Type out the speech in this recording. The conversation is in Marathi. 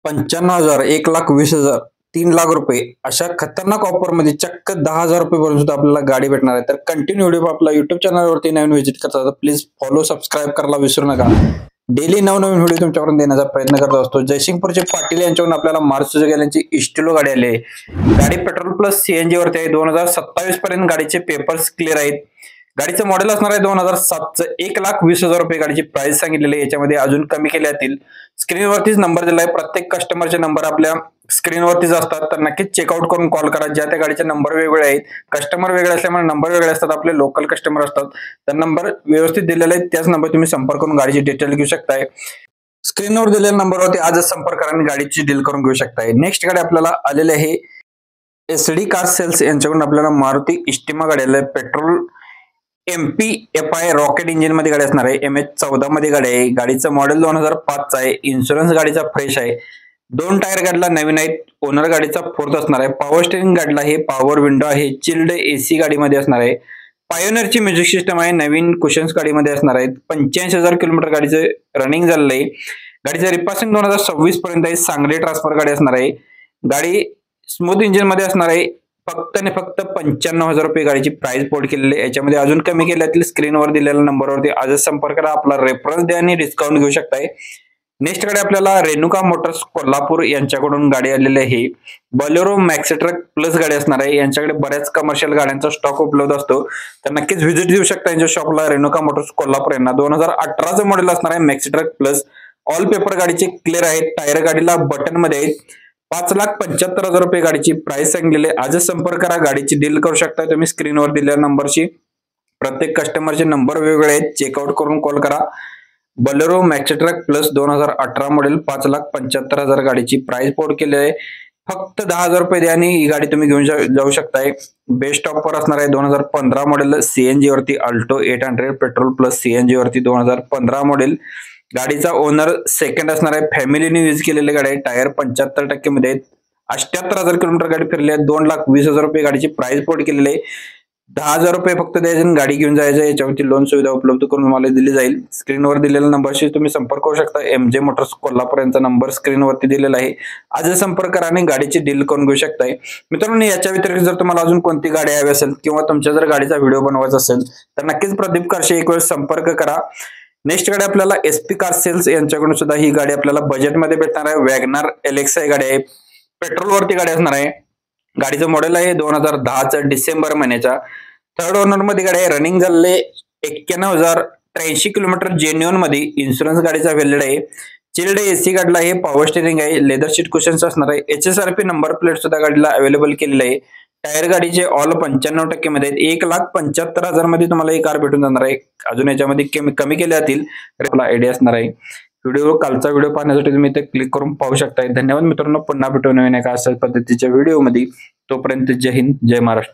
95,000, 1,20,000, 3,00,000 रुपये अशा खतरनाक ऑफरमध्ये चक्क 10,000 रुपयेपर्यंत सुद्धा आपल्याला गाडी भेटणार आहे. तर कंटिन्यू व्हिडिओ आपला YouTube चॅनलवरती नवीन व्हिजिट करता तर प्लीज फॉलो, सबस्क्राईब करायला विसरू नका. डेली नवनवीन व्हिडिओ तुमच्यापर्यंत देण्याचा प्रयत्न करत असतो. जयसिंगपूरचे पाटील यांच्याकडून आपल्याला मारुती सुझुकी यांची इस्टिलो गाडी आली आहे. गाडी पेट्रोल प्लस सीएनजी वरती आहे. 2027 पर्यंत गाडीचे पेपर्स क्लिअर आहेत. गाडीचं मॉडेल असणार आहे 2007चं. 1,20,000 रुपये गाडीची प्राइस सांगितलेली आहे. याच्यामध्ये अजून कमी केले जातील. स्क्रीनवरतीच नंबर दिलाय. प्रत्येक कस्टमरचे नंबर आपल्या स्क्रीनवरतीच असतात. तर नक्कीच चेकआउट करून कॉल करा. ज्या त्या गाडीचे नंबर वेगवेगळे आहेत. कस्टमर वेगळे असल्यामुळे नंबर वेगळे असतात. आपले लोकल कस्टमर असतात. तर नंबर व्यवस्थित दिलेले आहेत. त्याच नंबर तुम्ही संपर्क करून गाडीची डिटेल घेऊ शकताय. स्क्रीनवर दिलेल्या नंबरवरती आजच संपर्क करा आणि गाडीची डील करून घेऊ शकताय. नेक्स्ट गाडी आपल्याला आलेली आहे SD कार सेल्स यांच्याकडून आपल्याला मारुती इस्टिमा गाडी आली आहे. पेट्रोल MPFI रॉकेट इंजिन मध्ये गाडी असणार आहे. MH14 मध्ये गाडी आहे. गाडीचं मॉडेल 2005चा आहे. इन्शुरन्स गाडीचा फ्रेश आहे. 2 टायर गाडीला नवीन आहेत. ओनर गाडीचा 4th असणार आहे. पॉवर स्टीअरिंग गाडीला हे पॉवर विंडो आहे. चिल्ड AC गाडीमध्ये असणार आहे. पायोनियरची म्युझिक सिस्टम आहे. नवीन कुशन्स गाडीमध्ये असणार आहेत. 85,000 किलोमीटर गाडीचे रनिंग झालेलं आहे. गाडीचं रिपासिंग 2026 पर्यंत आहे. सांगली ट्रान्सफर गाडी असणार आहे. गाडी स्मूथ इंजिन मध्ये असणार आहे. फक्त आणि फक्त 95,000 रुपये गाडीची प्राइस बोर्ड केलेली आहे. याच्यामध्ये अजून कमी केल्यातील स्क्रीनवर दिलेल्या नंबरवरती आजच संपर्क करा. आपला रेफरन्स द्या आणि डिस्काउंट घेऊ शकताय. नेक्स्ट गाडी आपल्याला रेणुका मोटर्स कोल्हापूर यांच्याकडून गाडी आलेली आहे. बोलेरो मॅक्सी ट्रक प्लस गाडी असणार आहे. यांच्याकडे बऱ्याच कमर्शियल गाड्यांचा स्टॉक उपलब्ध असतो. तर नक्कीच व्हिजिट देऊ शकता यांच्या शॉपला. रेणुका मोटर्स कोल्हापूर यांना 2018चं मॉडेल असणार आहे. Maxi truck plus all paper गाडीचे क्लिअर आहेत. टायर गाडीला बटन मध्ये आहेत. 5,75,000 रुपये गाडीची प्राइस सांगितलेली आहे. आजच संपर्क करा. गाडीची डील करू शकता तुम्ही स्क्रीनवर दिलेल्या नंबरशी. प्रत्येक कस्टमरचे नंबर वेगवेगळे आहेत. चेकआउट करून कॉल करा. Bolero maxi truck plus 2018 model 5,75,000 गाडीची प्राइस बोर्ड केली आहे. फक्त 10,000 रुपये द्या आणि ही गाडी तुम्ही घेऊन जाऊ शकताय. बेस्ट ऑफर असणार आहे. 2015 मॉडेल CNG वरती अल्टो 800 पेट्रोल प्लस CNG वरती 2015 मॉडेल. गाडीचा ओनर सेकंड असणार आहे. फॅमिलीने यूज केलेली गाडी आहे. टायर 75% मध्ये आहेत. 78,000 किलोमीटर गाडी फिरली आहे. 2,20,000 रुपये गाडीची प्राइस बोर्ड केलेली आहे. 10,000 रुपये फक्त द्यायचे आणि गाडी घेऊन जायचं. याच्यावरती लोन सुविधा उपलब्ध करून तुम्हाला दिली जाईल. स्क्रीनवर दिलेल्या नंबरशी तुम्ही संपर्क करू शकता. MJ मोटर्स कोल्हापूर यांचा नंबर स्क्रीनवरती दिलेला आहे. आज संपर्क करा आणि गाडीची डील करून घेऊ शकताय. मित्रांनो, याच्या व्यतिरिक्त जर तुम्हाला अजून कोणती गाडी हवी असेल किंवा तुमच्या जर गाडीचा व्हिडिओ बनवायचा असेल तर नक्कीच प्रदीप कारशी एक वेळ संपर्क करा. नेक्स्ट गाडी आपल्याला SP कार सेल्स यांच्याकडून सुद्धा ही गाडी आपल्याला बजेटमध्ये भेटणार आहे. वॅगनार LXi गाडी आहे. पेट्रोल वरती गाडी असणार आहे. गाडीचं मॉडेल आहे 2010चं डिसेंबर महिन्याच्या. 3rd ओनर मध्ये गाडी आहे. रनिंग झालेले 91,083 किलोमीटर जेन्युअन मध्ये. इन्शुरन्स गाडीचा व्हॅलिड आहे. चिल्ड AC गाडीला हे पॉवर स्टीअरिंग आहे. लेदर सीट कुशन्स असणार आहे. HSRP नंबर प्लेट सुद्धा गाडीला अवेलेबल केलेली आहे. टायर गाडीचे ऑल 95% मध्ये आहेत. 1,75,000 मध्ये तुम्हाला ही कार भेटून जाणार आहे. अजून याच्यामध्ये कमी केले जातील. आपला आयडिया असणार आहे. कालचा व्हिडिओ पाहण्यासाठी तुम्ही इथे क्लिक करून पाहू शकता. धन्यवाद मित्रांनो. पुन्हा भेटू नवीन एका अशाच पद्धतीच्या व्हिडिओमध्ये. तोपर्यंत जय हिंद, जय महाराष्ट्र.